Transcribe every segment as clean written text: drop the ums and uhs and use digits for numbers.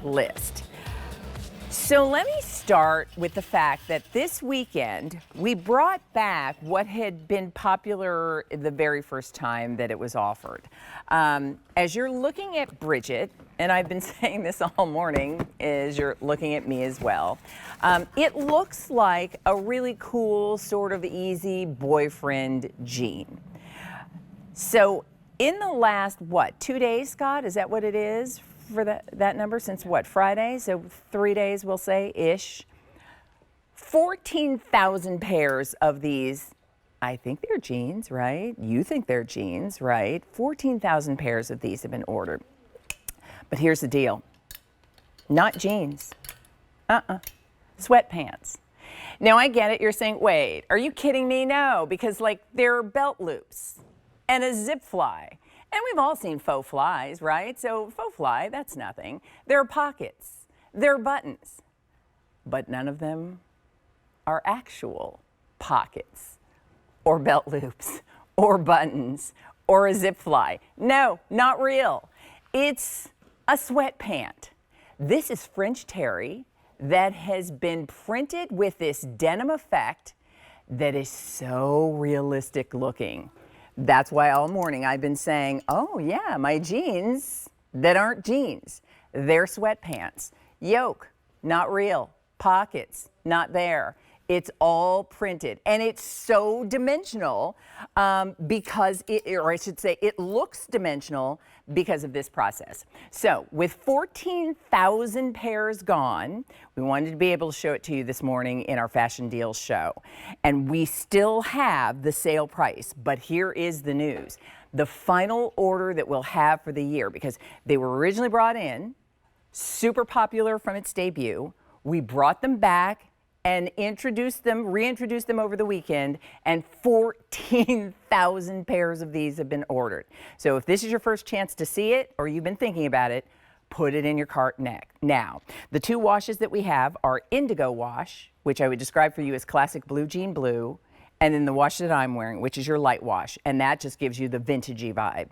list. So let me start with the fact that this weekend we brought back what had been popular the very first time that it was offered. As you're looking at Bridget, and I've been saying this all morning as you're looking at me as well, it looks like a really cool, sort of easy boyfriend jean. So in the last, 2 days, Scott, is that what it is? For that number since what, Friday? So 3 days, we'll say, ish. 14,000 pairs of these. I think they're jeans, right? You think they're jeans, right? 14,000 pairs of these have been ordered. But here's the deal. Not jeans. Sweatpants. Now I get it. You're saying, wait, are you kidding me? No, because like there are belt loops and a zip fly. And we've all seen faux flies, right? So faux fly, that's nothing. There are pockets, there are buttons, but none of them are actual pockets or belt loops or buttons or a zip fly. No, not real. It's a sweatpant. This is French terry that has been printed with this denim effect that is so realistic looking. That's why all morning I've been saying, oh yeah, my jeans that aren't jeans, they're sweatpants. Yoke, not real. Pockets, not there. It's all printed, and it's so dimensional because or I should say, it looks dimensional because of this process. So with 14,000 pairs gone, we wanted to be able to show it to you this morning in our Fashion Deals show. And we still have the sale price, but here is the news. The final order that we'll have for the year, because they were originally brought in, super popular from its debut. We brought them back and reintroduced them over the weekend, and 14,000 pairs of these have been ordered. So if this is your first chance to see it, or you've been thinking about it, put it in your cart now. The two washes that we have are indigo wash, which I would describe for you as classic blue jean blue, and then the wash that I'm wearing, which is your light wash, and that just gives you the vintagey vibe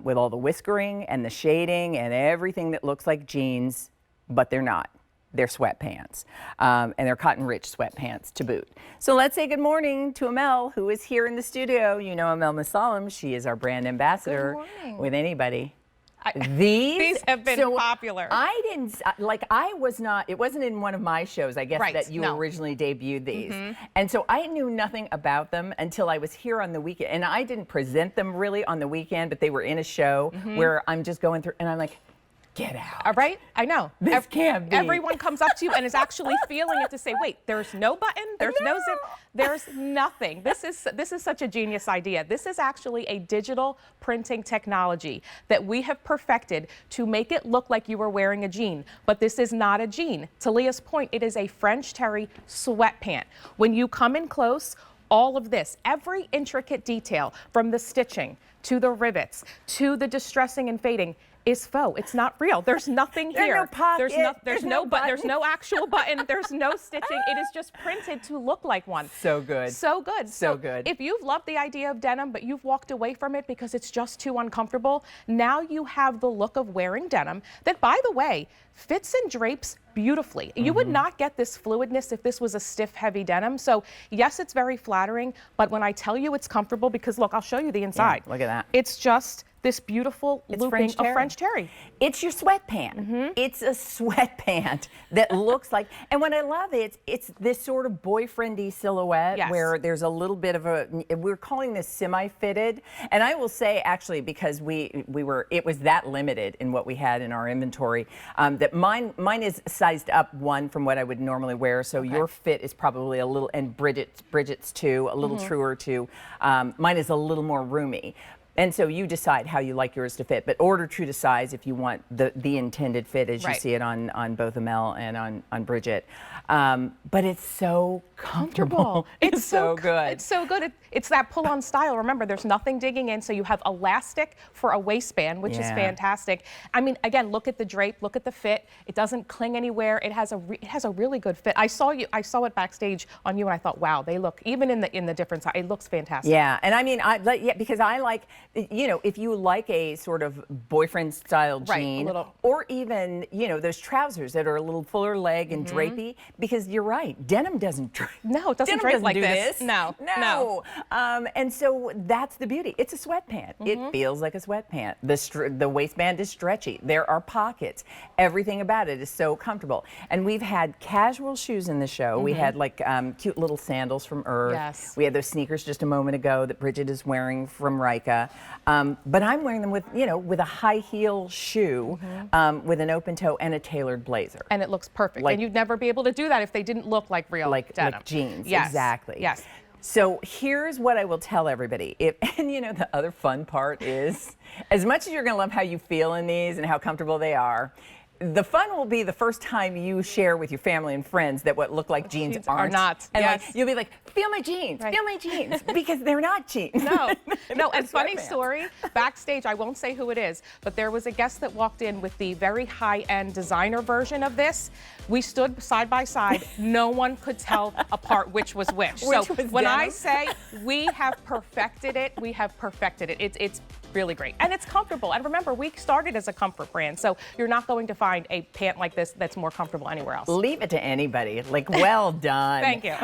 with all the whiskering and the shading and everything that looks like jeans, but they're not. They're sweatpants, and they're cotton-rich sweatpants to boot. So let's say good morning to Amel, who is here in the studio. You know Amel Masalam. She is our brand ambassador with AnyBody. These have been popular. It wasn't in one of my shows, I guess, that you originally debuted these. And so I knew nothing about them until I was here on the weekend. And I didn't present them really on the weekend, but they were in a show where I'm just going through, and I'm like, get out. All right, I know. This can't be. Everyone comes up to you and is actually feeling it to say, wait, there's no button, there's no zip, there's nothing. This is such a genius idea. This is actually a digital printing technology that we have perfected to make it look like you were wearing a jean, but this is not a jean. To Leah's point, it is a French terry sweatpant. When you come in close, all of this, every intricate detail from the stitching to the rivets to the distressing and fading, is faux. It's not real. There's nothing here. There's no pocket. There's no button. There's no actual button. There's no stitching. It is just printed to look like one. So good. So good. So good. If you've loved the idea of denim, but you've walked away from it because it's just too uncomfortable, now you have the look of wearing denim that, by the way, fits and drapes beautifully. You would not get this fluidness if this was a stiff, heavy denim. So yes, it's very flattering, but when I tell you it's comfortable, because look, I'll show you the inside. Yeah, look at that. It's just this beautiful looping of French terry. It's your sweatpant. It's a sweatpant that looks like, and what I love is it's this sort of boyfriendy silhouette where there's a little bit of we're calling this semi-fitted. And I will say, actually, because it was that limited in what we had in our inventory, that mine is sized up one from what I would normally wear. So your fit is probably a little, and Bridget's too, a little truer too. Mine is a little more roomy. And so you decide how you like yours to fit, but order true to size if you want the intended fit as you see it on both Amel and on Bridget. But it's so comfortable. It's so good. It's so good. It's that pull-on style. Remember, there's nothing digging in, so you have elastic for a waistband, which is fantastic. I mean, again, look at the drape, look at the fit. It doesn't cling anywhere. It has a really good fit. I saw it backstage on you, and I thought, wow, they look, even in the difference, it looks fantastic. Yeah, and I mean, because I like you know, if you like a sort of boyfriend style Right, a jean, little- or even, you know, those trousers that are a little fuller leg and drapey, because you're right, denim doesn't drape. No, it doesn't Denim drape doesn't like do this. No, no. And so that's the beauty. It's a sweatpant. It feels like a sweatpant. The waistband is stretchy. There are pockets. Everything about it is so comfortable. And we've had casual shoes in the show. We had like cute little sandals from Earth. Yes. We had those sneakers just a moment ago that Bridget is wearing from Rika. But I'm wearing them with, you know, with a high heel shoe, with an open toe and a tailored blazer. And it looks perfect. Like- and you'd never be able to do that if they didn't look like real denim. Like jeans, Yes. exactly. Yes. So here's what I will tell everybody. And you know, the other fun part is, as much as you're gonna love how you feel in these and how comfortable they are, the fun will be the first time you share with your family and friends that what look like jeans Jeans are aren't. not, And yes. like, you'll be like, feel my jeans, Right. feel my jeans, because they're not jeans. No, no, and They're funny sweatpants. story, backstage, I won't say who it is, but there was a guest that walked in with the very high-end designer version of this. We stood side by side. No one could tell apart which was which. Which So was when I denim? say we have perfected it, we have perfected it. It's really great. And it's comfortable. And remember, we started as a comfort brand, so you're not going to find a pant like this that's more comfortable anywhere else. Leave it to anybody. Like, well done. Thank you.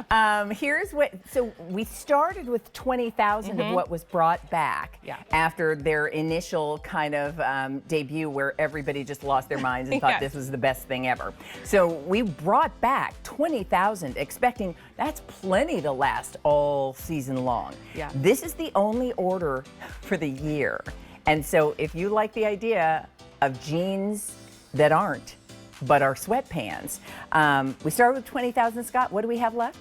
Here's what, so we started with 20,000 of what was brought back Yeah. after their initial kind of debut where everybody just lost their minds and thought Yes. this was the best thing ever. So we brought back 20,000, expecting that's plenty to last all season long. Yeah. This is the only order for the year. And so if you like the idea of jeans that aren't, but are sweatpants, we started with 20,000, Scott. What do we have left?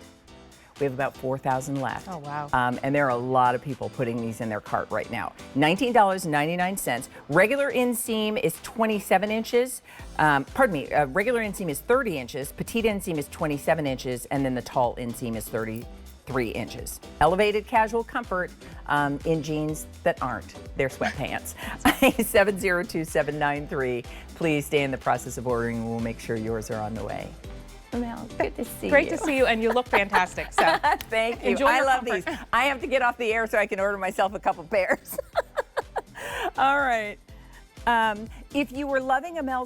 We have about 4,000 left. Oh, wow. And there are a lot of people putting these in their cart right now. $19.99. Regular inseam is 27 inches. Regular inseam is 30 inches. Petite inseam is 27 inches. And then the tall inseam is 33 inches. Elevated casual comfort in jeans that aren't. They're sweatpants. 702-793. Please stay in the process of ordering. We'll make sure yours are on the way. Mel, good to see you. Great to see you, and you look fantastic. So Thank you. Enjoy I your love comfort. these. I have to get off the air so I can order myself a couple pairs. All right. If you were loving a Mel